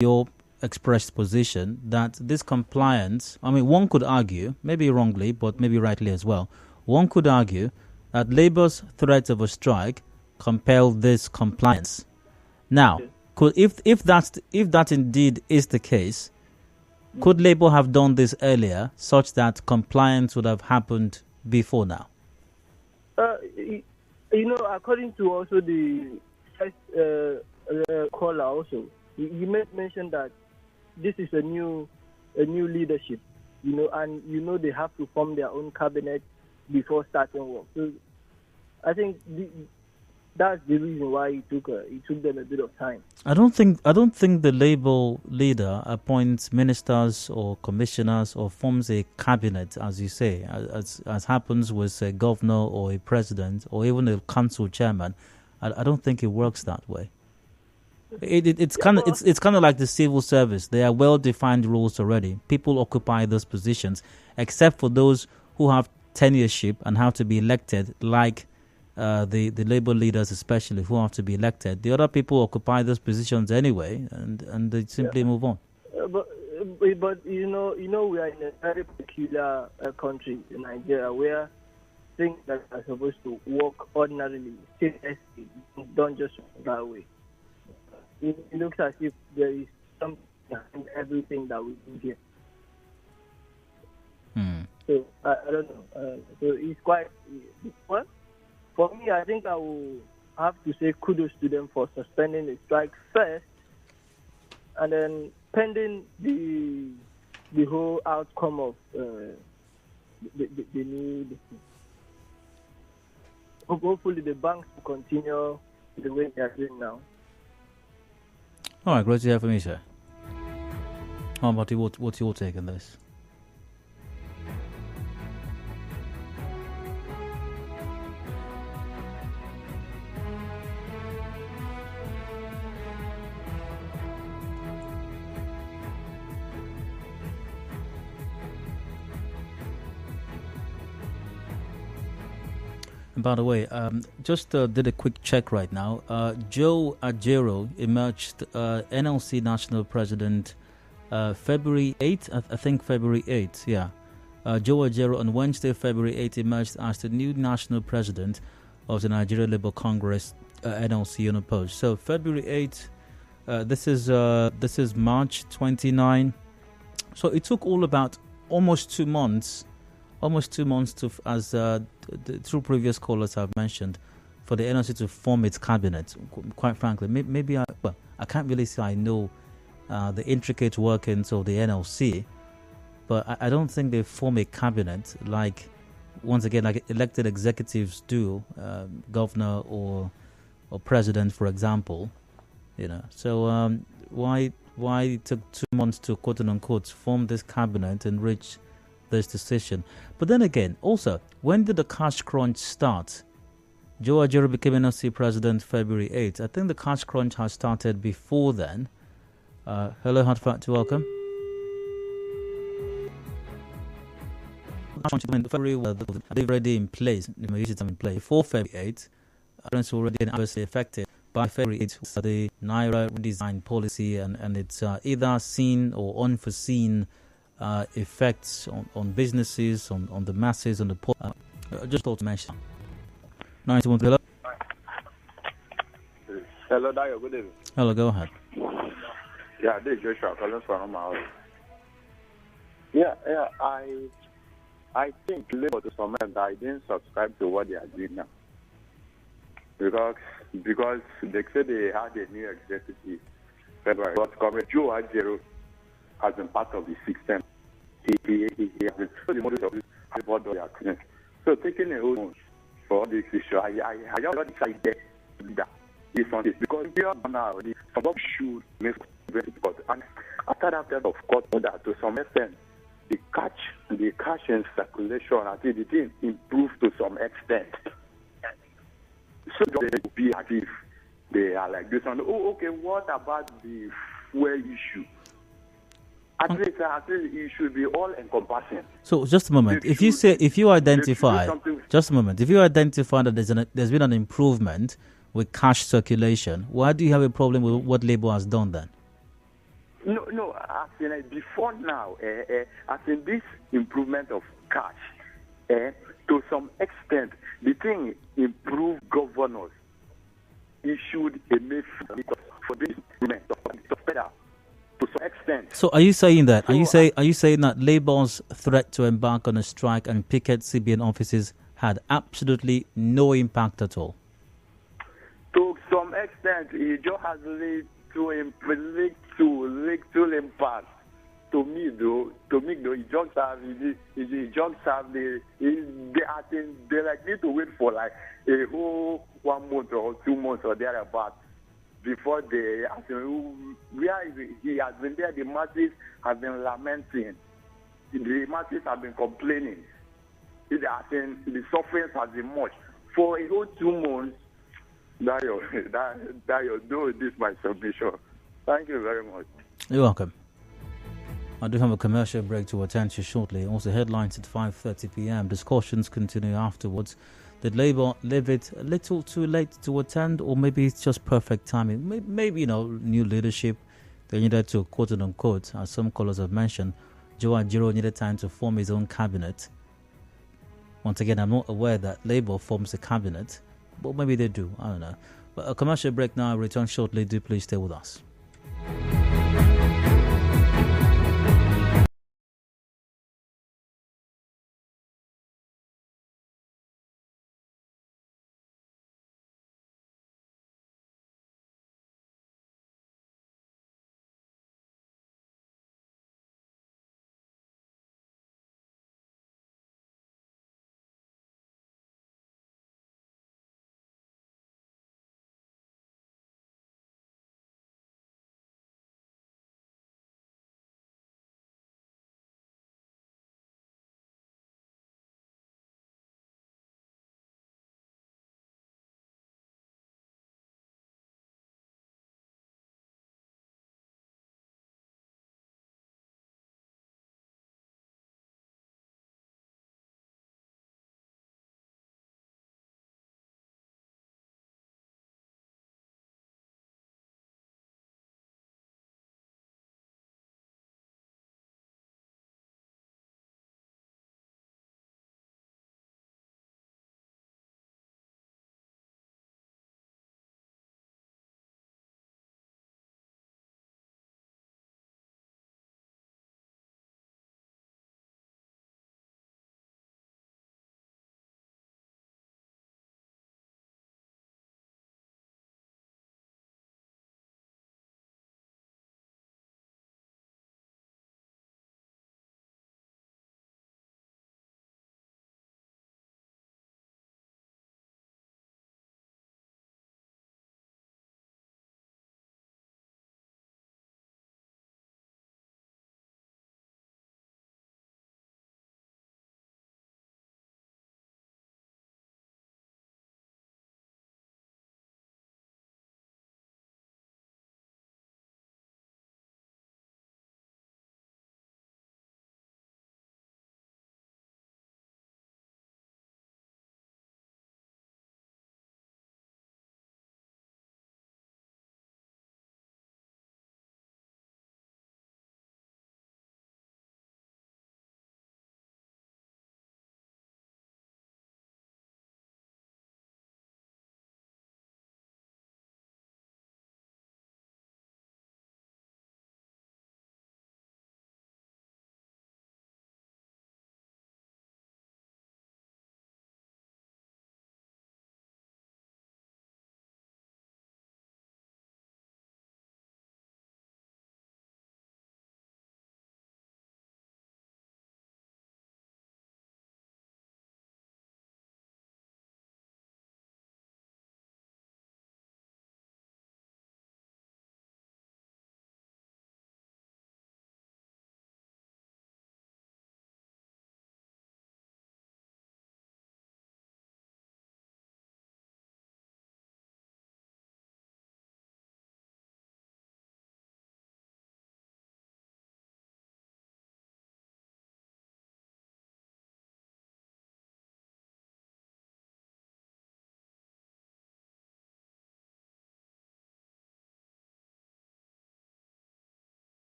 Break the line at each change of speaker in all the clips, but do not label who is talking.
your expressed position that this compliance, I mean, one could argue, maybe wrongly, but maybe rightly as well, one could argue that Labour's threat of a strike compelled this compliance. Now, if that indeed is the case, could Labour have done this earlier such that compliance would have happened before now?
According to also the first caller also, you mentioned that this is a new leadership, and they have to form their own cabinet before starting work. So I think that's the reason why it took them a bit of time.
I don't think the Labour leader appoints ministers or commissioners or forms a cabinet, as you say, as happens with a governor or a president or even a council chairman. I don't think it works that way. It's kind of like the civil service. There are well-defined rules already. People occupy those positions, except for those who have tenureship and have to be elected, like the Labour leaders especially, who have to be elected. The other people occupy those positions anyway, and they simply move on.
But we are in a very peculiar country in Nigeria where things that are supposed to work ordinarily, seriously, don't just work that way. It looks as if there is something behind everything that we do here. So I don't know. So it's quite well. For me, I think I will have to say kudos to them for suspending the strike first, and then pending the whole outcome of the new. Hopefully, the banks will continue the way they are doing now.
All right, great to hear from you, sir. How about you? What's your take on this? And by the way, just did a quick check right now. Joe Ajero emerged NLC National President February 8th, I think February 8th, yeah. Joe Ajero on Wednesday, February 8th, emerged as the new National President of the Nigeria Labour Congress, NLC unopposed. So February 8th, this is March 29. So it took all about almost 2 months to, as the two previous callers have mentioned, for the NLC to form its cabinet. Quite frankly, maybe I can't really say I know the intricate workings of the NLC, but I don't think they form a cabinet like, once again, like elected executives do, governor or president, for example. So why it took 2 months to quote unquote form this cabinet and reach this decision? But then again, also, when did the cash crunch start? Joe Ajero became NLC president February 8th. I think the cash crunch has started before then. Hello, heartfelt welcome. February, they've already in place. Before February 8th, parents were already adversely affected. By February 8th, the Naira redesign policy and its either seen or unforeseen effects on businesses, on the masses, on the poor. Just thought to mention. 91. Hello.
Hello, Dio. Good evening.
Hello, go ahead.
Yeah, this is Joshua calling from my house. Yeah. I think Labour to some extent I didn't subscribe to what they are doing now because they said they had a new executive February. But Joe Ajero has been part of the system. He has been so the model of this what they are doing. So taking a hold for this issue, I just decided that this on this because we are now already some should make very difficult. And after that of course that to some extent the cash in circulation I think it didn't improve to some extent. So they will be as if they are like this one. Oh, okay, what about the fuel issue? At least it should be all encompassing.
So just a moment. If you identify that there's been an improvement with cash circulation, why do you have a problem with what Labour has done then?
no. As in before now, as in this improvement of cash, to some extent, the thing improved governors issued a message for this improvement of better to some extent.
So are you saying that?
So,
Are you saying that Labour's threat to embark on a strike and picket CBN offices had absolutely no impact at all?
to some extent, it just has led to little impact. To me, though, it just have I think they like need to wait for like a whole 1 month or 2 months or thereabout before they. I think where he has been there, the masses have been lamenting, the masses have been complaining. I think the suffering has been much for a whole 2 months. Dayo, do this my submission. Thank you very much.
You're welcome. I do have a commercial break to attend to shortly. Also, headlines at 5:30 p.m. Discussions continue afterwards. Did Labour leave it a little too late to attend, or maybe it's just perfect timing? Maybe new leadership. They needed to, quote unquote, as some callers have mentioned, Joe Ajero needed time to form his own cabinet. Once again, I'm not aware that Labour forms a cabinet, but maybe they do. I don't know. But a commercial break now. I'll return shortly. Do please stay with us.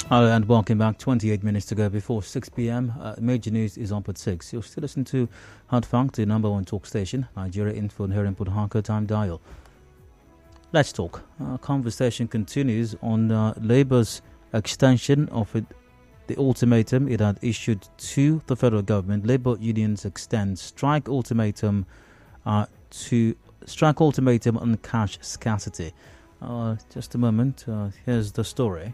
Hello and welcome back. 28 minutes to go before 6 p.m. Major news is up at 6. You'll still listen to Hard Fact, the number one talk station, Nigeria Info here in Port Harcourt. Time dial. Let's talk. Conversation continues on Labour's extension of the ultimatum it had issued to the federal government. Labour unions extend strike ultimatum on cash scarcity. Just a moment. Here's the story.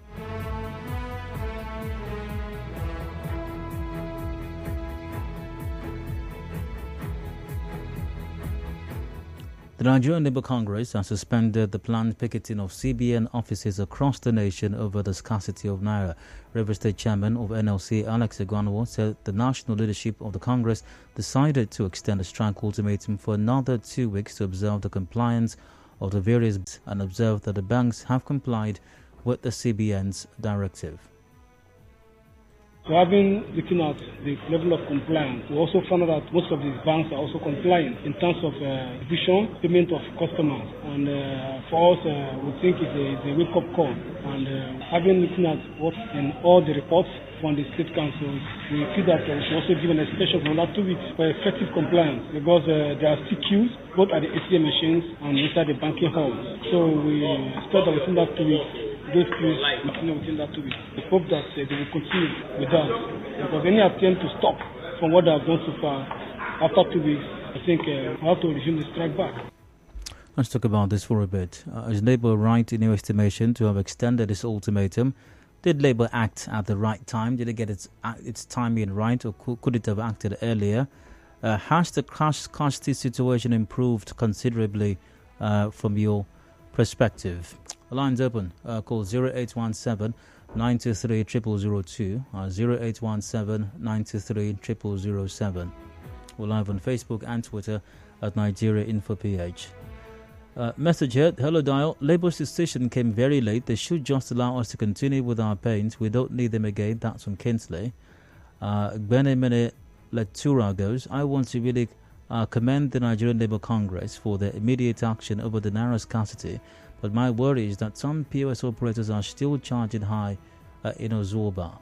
The Nigerian Labour Congress has suspended the planned picketing of CBN offices across the nation over the scarcity of naira. Rivers State Chairman of NLC, Alex Egwanwo, said the national leadership of the Congress decided to extend the strike ultimatum for another 2 weeks to observe the compliance of the various banks and observe that the banks have complied with the CBN's directive.
So having looking at the level of compliance, we also found out that most of these banks are also compliant in terms of vision, payment of customers. And for us, we think it's a wake-up call. And having looking at what's in all the reports from the state council, we feel that we should also give an extension for another 2 weeks for effective compliance because there are still queues both at the ATM machines and inside the banking halls. So we expect that within that 2 weeks, those queues will continue within that 2 weeks. We hope that they will continue with that because any attempt to stop from what they have done so far after 2 weeks, I think we have to resume the strike back.
Let's talk about this for a bit. Is Labour right in your estimation to have extended this ultimatum? Did Labour act at the right time? Did it get its timing right, or could it have acted earlier? Has the cash scarcity situation improved considerably from your perspective? The line's open. Call 0817 923 0002 0817 923 0007. We're live on Facebook and Twitter at Nigeria Info PH. Message here. Hello, Dial. Labour's decision came very late. They should just allow us to continue with our pains. We don't need them again. That's from Kinsley. Benemene Letura goes, I want to really commend the Nigerian Labour Congress for their immediate action over the naira scarcity. But my worry is that some POS operators are still charging high in Ozoba.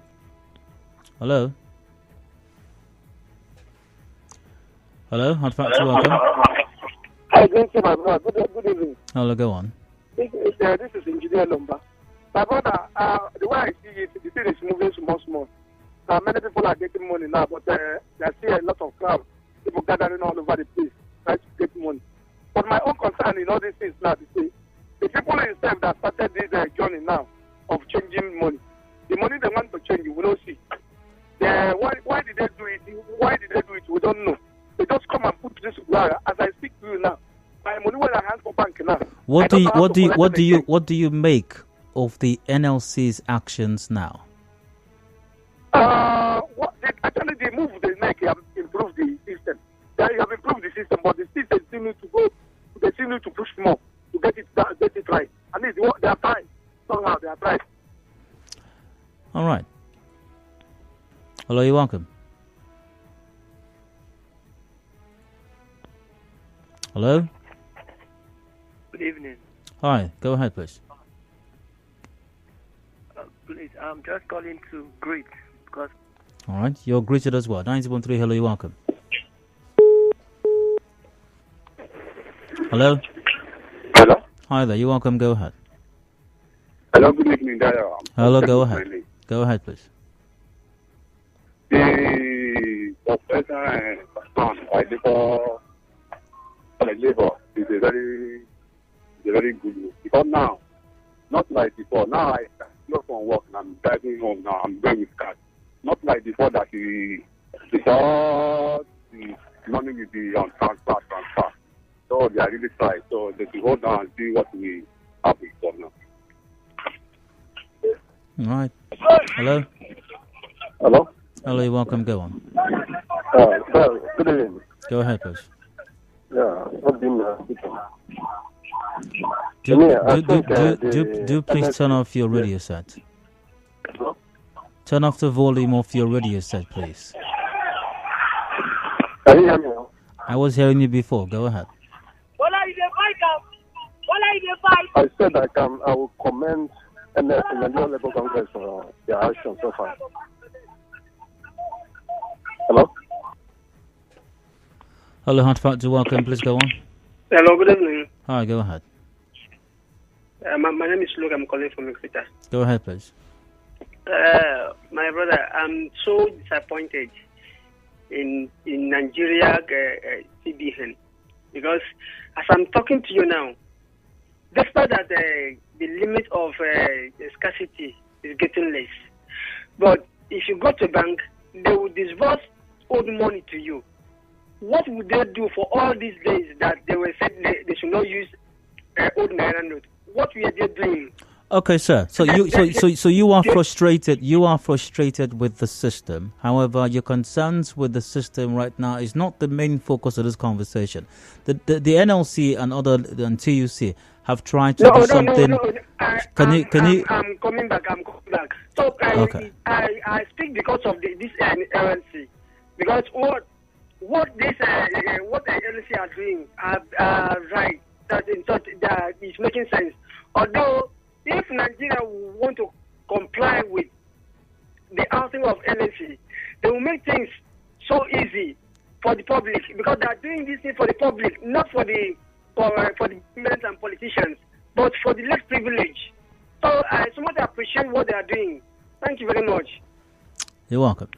Hello? Hello? Hard Fact, welcome.
Hi, my brother. Good evening.
Hello, go on.
This is Engineer Lumba. My brother, the way I see it, the thing is moving small. Many people are getting money now, but there's still a lot of crowd. People gathering all over the place trying to get money. But my own concern in all these things now is the people themselves that started this journey now of changing money, the money they want to change, we don't see. Why did they do it? Why did they do it? We don't know. They just come and put this wire. As I speak to you now, my money will hand for bank now.
What do you make of the NLC's actions now?
Actually, the move they make have improved the system. They have improved the system, but the system still need to go. They still need to push more to get it right. And they are trying. Somehow they are trying.
All right. Hello, you're welcome. Hello?
Good evening.
Hi, go ahead, please.
Please, I'm just calling to greet because...
All right, you're greeted as well. 90.3, hello, you're welcome. Hello?
Hello?
Hi there, you're welcome, go ahead.
Hello, good evening, Dara.
Hello, go ahead. Go ahead, please.
The professor Labour is a very good move. Because now, not like before, now I go from work and I'm driving home now, I'm going with cars. Not like before that all the money will be on transfer. So they are really trying. So they should hold on and see what we have for now.
All right. Hello?
Hello?
Hello, you're welcome, go on.
Sir, good evening.
Go ahead, please.
Yeah, I've been
Do please turn off your radio set.
Hello?
Turn off the volume of your radio set, please.
Can you hear me now?
I was hearing you before. Go ahead.
I said I will commend
and the Nigerian Labour Congress for their action so far. Hello?
Hello, hot factor, welcome. Please go on.
Hello, good evening.
Hi, go ahead.
My name is Luke. I'm calling from Exeter.
Go ahead, please.
My brother, I'm so disappointed in Nigeria CBN because as I'm talking to you now, despite that the limit of scarcity is getting less, but if you go to bank, they will disburse old money to you. What would they do for all these days that they were said they should not use old naira note? What were they doing?
Okay, sir. So you are frustrated. You are frustrated with the system. However, your concerns with the system right now is not the main focus of this conversation. The NLC and other and TUC have tried to do something.
No. I'm coming back. So
okay.
I speak because of this NLC. Because what this what the NLC are doing are right. That is making sense. Although, if Nigeria want to comply with the outing of NLC, they will make things so easy for the public because they are doing this thing for the public, not for the government and politicians, but for the less privileged. So I somewhat appreciate what they are doing. Thank you very much.
You're welcome.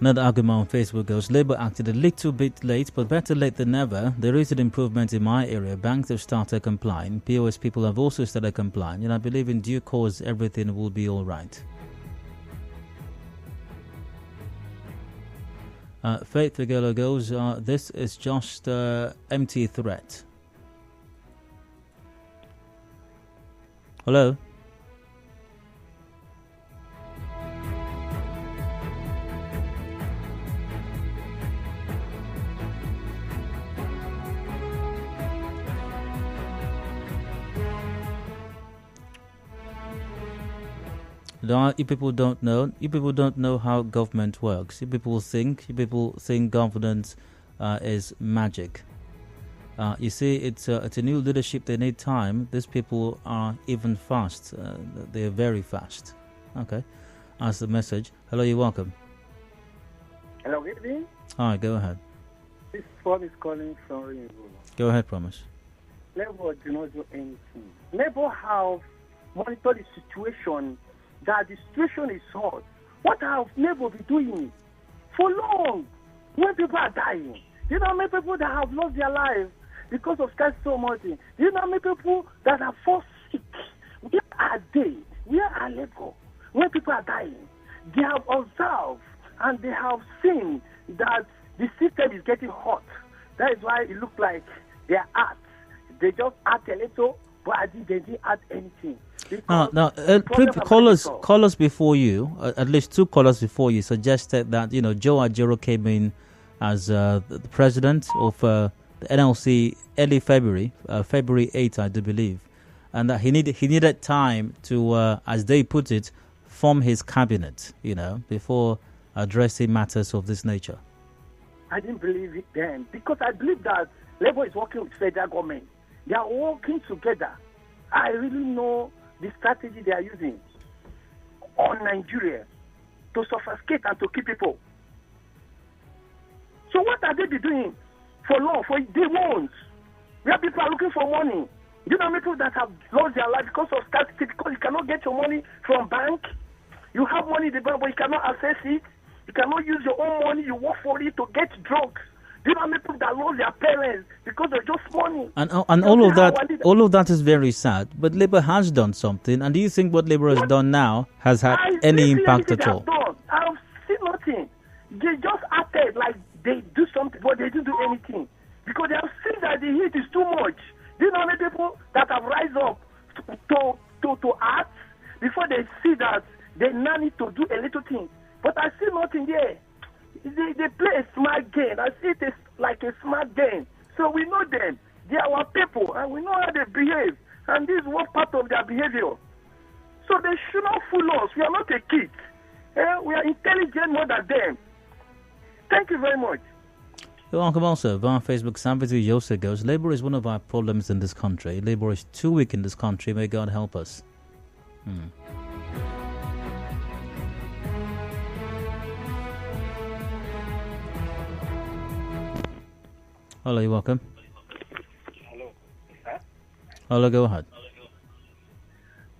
Another argument on Facebook goes, Labour acted a little bit late, but better late than never. There is an improvement in my area. Banks have started complying. POS people have also started complying. And I believe in due course, everything will be all right. Faith Figueroa goes, this is just empty threat. Hello? You people don't know. You people don't know how government works. You people think governance is magic. You see, it's a new leadership. They need time. These people are even fast. They're very fast. Okay, that's the message. Hello, you're welcome.
Hello, good evening.
All right, go ahead.
This form is calling from Rainbow.
Go ahead, promise.
Labour do not do anything. Labour have monitored the situation. That the situation is hot. What have Labour been doing for long? When people are dying, you know how many people that have lost their lives because of scarcity so much? You know how many people that are fall sick? Where are they? Where are Labour? When people are dying, they have observed and they have seen that the system is getting hot. That is why it looks like they are act. They just act a little, but I think they didn't act anything. Callers
before you, at least two callers before you, suggested that Joe Ajero came in as the president of the NLC early February 8th, I do believe, and that he needed time to, as they put it, form his cabinet, before addressing matters of this nature.
I didn't believe it then because I believe that Labour is working with federal government. They are working together. I really know the strategy they are using on Nigeria to suffocate and to keep people. So what are they doing for long, for day ones? Where people are looking for money. You know people that have lost their life because of scarcity, because you cannot get your money from bank. You have money in the bank, but you cannot access it. You cannot use your own money. You work for it to get drugs. You know people that lost their parents because of just money.
And all of that is very sad. But Labour has done something. And do you think what Labour has done now has had any impact at all?
I've seen nothing. They just acted like they do something, but they didn't do anything because they have seen that the heat is too much. Do you know many people that have rise up to act before they see that they now need to do a little thing? But I see nothing there. They play a smart game. I see it like a smart game. So we know them. They are our people, and we know how they behave. And this is one part of their behavior. So they should not fool us. We are not a kid. We are intelligent more than them. Thank you very much.
You're welcome also via Facebook. Samvitu Yose goes, Labour is one of our problems in this country. Labour is too weak in this country. May God help us. Hello, you're welcome.
Hello. Sir?
Hello, go ahead.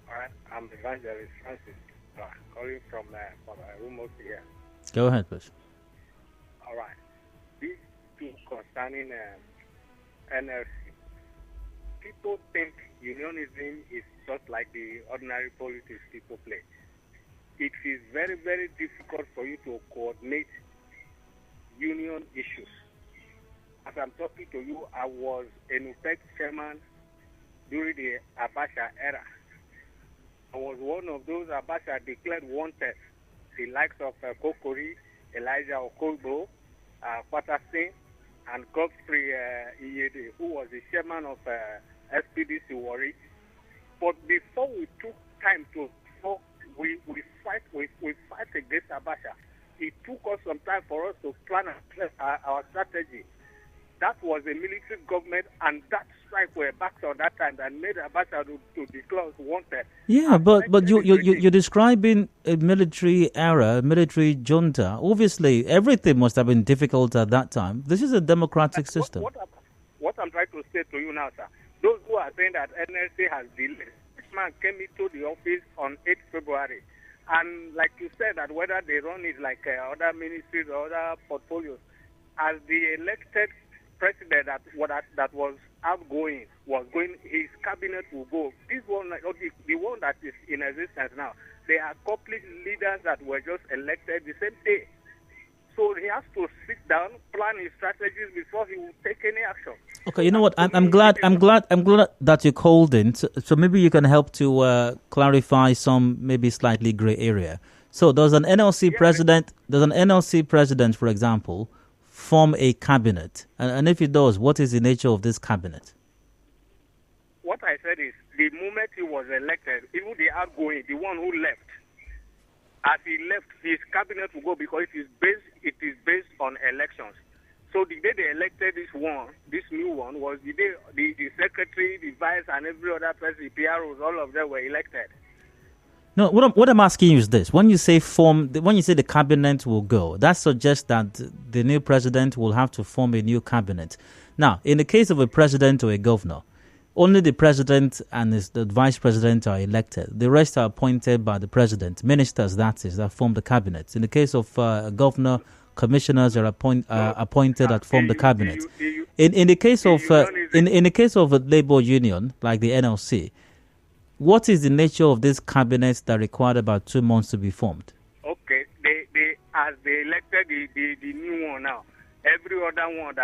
All right. I'm Evangelist Francis, calling from remote here.
Go ahead, please.
All right. This thing concerning NLC. People think unionism is just like the ordinary politics people play. It is very, very difficult for you to coordinate union issues. As I'm talking to you, I was a NUPEC chairman during the Abacha era. I was one of those Abacha declared wanted, the likes of Kokori, Elijah Okolbo, Kwatasin, and Godfrey Iyede, who was the chairman of SPDC Warri. But before we took time to talk, we fight against Abacha. It took us some time for us to plan our strategy. That was a military government, and that strike were backed on that time that made Abacha to declare us wanted.
Yeah, but you're describing a military era, military junta. Obviously, everything must have been difficult at that time. This is a democratic system.
What I'm trying to say to you now, sir, those who are saying that NLC has delayed, this man came into the office on 8th February. And like you said, that whether they run it like other ministries or other portfolios, as the elected president that was outgoing was going, his cabinet will go. This one, the one that is in existence now, they are complete leaders that were just elected the same day. So he has to sit down, plan his strategies before he will take any action.
Okay, you know what? I'm glad that you called in. So maybe you can help to clarify some maybe slightly grey area. So does an NLC president, for example, form a cabinet? And if it does, what is the nature of this cabinet?
What I said is, the moment he was elected, even the outgoing, the one who left, as he left, his cabinet will go because it is based on elections. So the day they elected this new one, was the day the secretary, the vice, and every other person, the PROs, all of them were elected.
No, what I'm asking you is this: when you say the cabinet will go, that suggests that the new president will have to form a new cabinet. Now, in the case of a president or a governor, only the president and the vice president are elected. The rest are appointed by the president, ministers, that form the cabinet. In the case of a governor, commissioners are appointed that form the cabinet. In the case of a labor union like the NLC, what is the nature of this cabinet that required about 2 months to be formed?
Okay, as they elected the new one now, every other one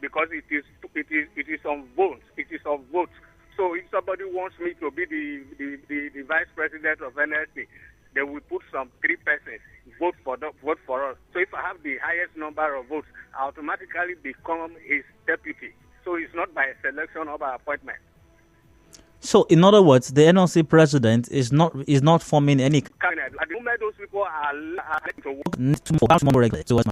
because it is on votes. It is on votes. So if somebody wants me to be the vice president of NLC, they will put some 3 persons vote for us. So if I have the highest number of votes, I automatically become his deputy. So it's not by selection or by appointment.
So, in other words, the NLC president is not forming any
cabinet. At the moment, those people are to work.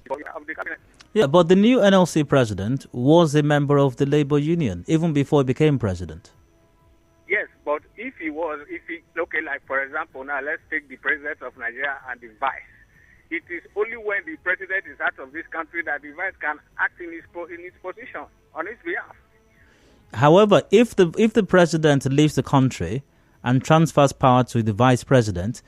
Yeah, but the new NLC president was a member of the labor union even before he became president.
Yes, but like for example, now let's take the president of Nigeria and the vice. It is only when the president is out of this country that the vice can act in his position on his behalf.
However, if the president leaves the country and transfers power to the vice president,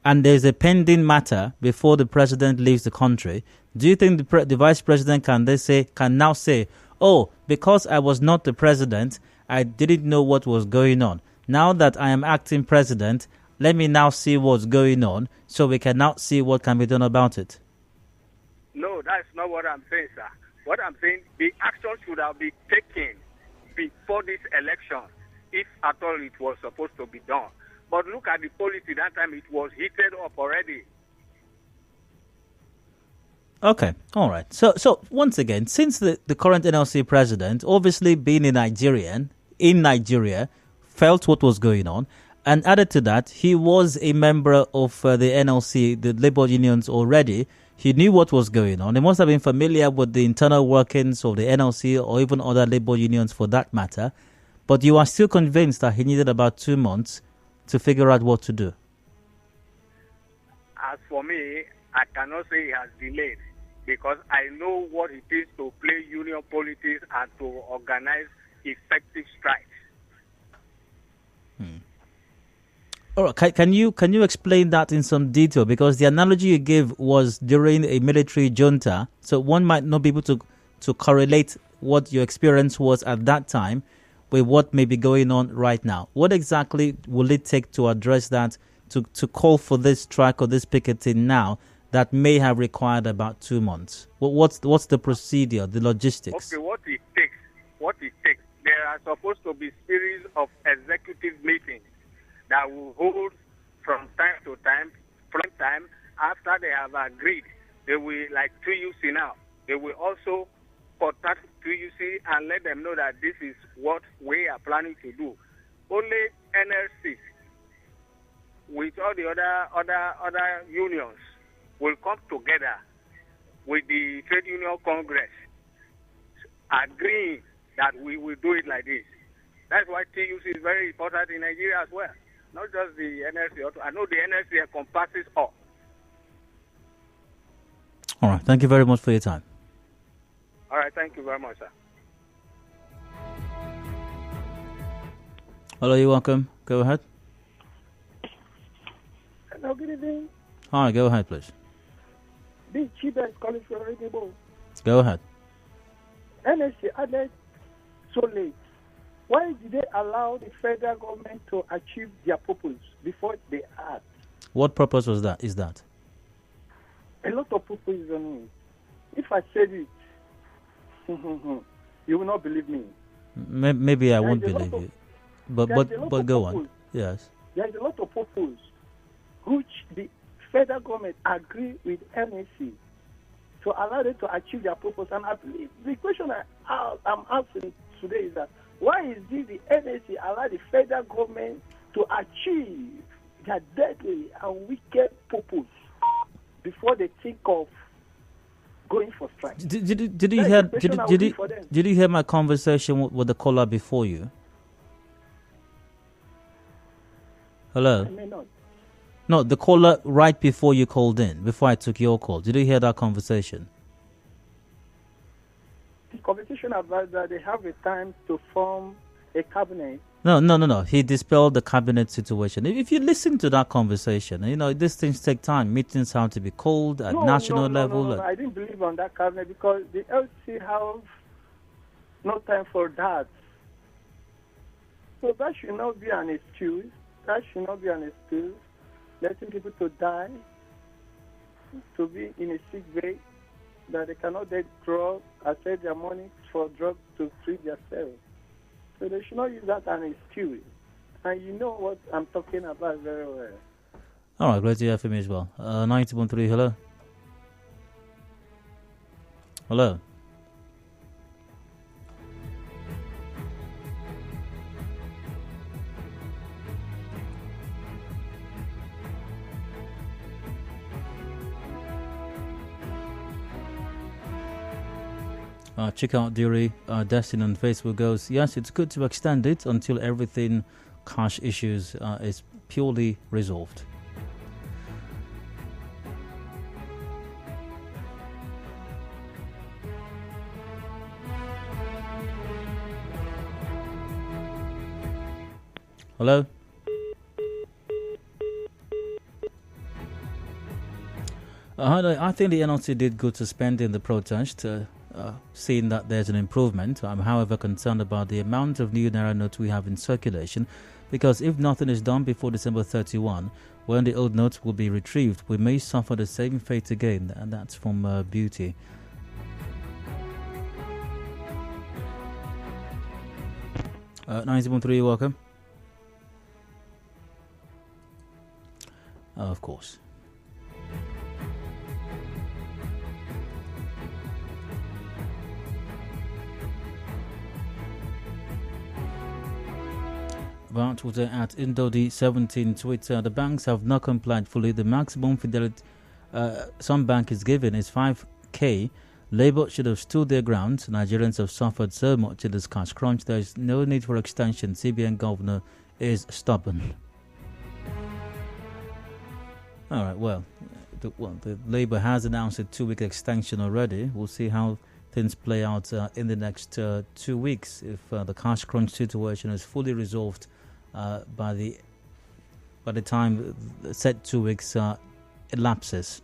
and there's a pending matter before the president leaves the country, do you think the vice president can now say, "Oh, because I was not the president, I didn't know what was going on. Now that I am acting president, let me now see what's going on, so we can now see what can be done about it"?
No, that's not what I'm saying, sir. What I'm saying, the action should have been taken before this election, if at all it was supposed to be done. But look at the policy, that time it was heated up already.
Okay, all right. So once again, since the current NLC president, obviously being a Nigerian, in Nigeria, felt what was going on, and added to that, he was a member of the NLC, the labor unions already, he knew what was going on. He must have been familiar with the internal workings of the NLC or even other labor unions for that matter. But you are still convinced that he needed about 2 months to figure out what to do.
As for me, I cannot say he has delayed because I know what it is to play union politics and to organize effective strikes.
All right, can you explain that in some detail? Because the analogy you gave was during a military junta, so one might not be able to correlate what your experience was at that time with what may be going on right now. What exactly will it take to address that, to call for this strike or this picketing now that may have required about 2 months? What's the procedure, the logistics?
Okay, what it takes. There are supposed to be series of executive meetings that will hold from time to time, after they have agreed. They will, like TUC now, they will also contact TUC and let them know that this is what we are planning to do. Only NLC, with all the other unions, will come together with the Trade Union Congress, agreeing that we will do it like this. That's why TUC is very important in Nigeria as well. Not just the NLC. I know the NLC encompasses all.
All right. Thank you very much for your time.
All right. Thank you very much, sir.
Hello, you're welcome. Go ahead.
Hello, good evening.
Hi, go ahead, please.
This Chiba is calling for radio.
Go ahead.
NSC added so late. Why did they allow the federal government to achieve their purpose before they act?
What purpose was that? Is that?
A lot of purpose is on it. If I said it, you will not believe me.
Maybe I won't believe you. But go on. Yes.
There is a lot of purpose which the federal government agree with NSC to allow them to achieve their purpose. And I believe the question I'm asking today is that why is it the NSC allow the federal government to achieve their deadly and wicked purpose before they think of going for strike?
Did you hear my conversation with the caller before you? Hello?
I may not.
No, the caller right before you called in, before I took your call. Did you hear that conversation?
The conversation about that they have a time to form a cabinet.
No. He dispelled the cabinet situation. If you listen to that conversation, these things take time. Meetings have to be called at national level.
No, I didn't believe on that cabinet because the LC have no time for that. So that should not be an excuse. Letting people to die, to be in a sick bay, that they cannot get drugs, accept their money for drugs to treat themselves. So they should not use that as an excuse. And you know what I'm talking about very well.
All right, great to hear from you as well. 90.3, hello. Hello. Check out Duri Destin on Facebook goes, yes, it's good to extend it until everything cash issues is purely resolved. Hello? I think the NLC did good suspending the protest, seeing that there's an improvement. I'm however concerned about the amount of new Naira notes we have in circulation, because if nothing is done before December 31, when the old notes will be retrieved, we may suffer the same fate again. And that's from Beauty. Uh, 90.3, welcome. Of course. About Twitter at Indodi17 Twitter, the banks have not complied fully. The maximum fidelity some bank is giving is 5K. Labour should have stood their ground. Nigerians have suffered so much in this cash crunch. There is no need for extension. CBN governor is stubborn. All right, well, the Labour has announced a 2-week extension already. We'll see how things play out in the next 2 weeks. If the cash crunch situation is fully resolved by the time the set 2 weeks elapses.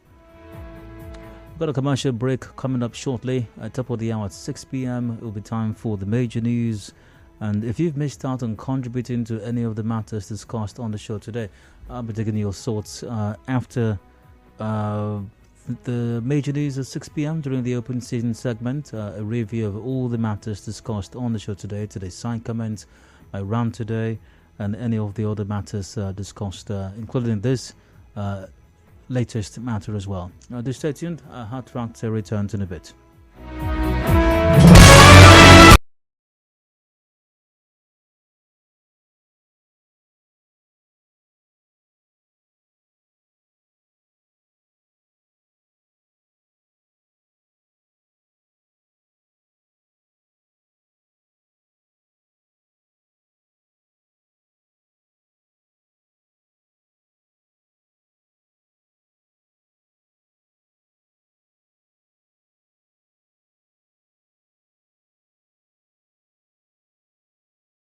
We've got a commercial break coming up shortly. At top of the hour at 6 p.m. It will be time for the major news. And if you've missed out on contributing to any of the matters discussed on the show today, I'll be taking your thoughts after the major news at 6 p.m. during the open season segment. A review of all the matters discussed on the show today, today's side comments, my rant today, and any of the other matters discussed, including this latest matter as well. Do stay tuned. Hard Facts returns in a bit.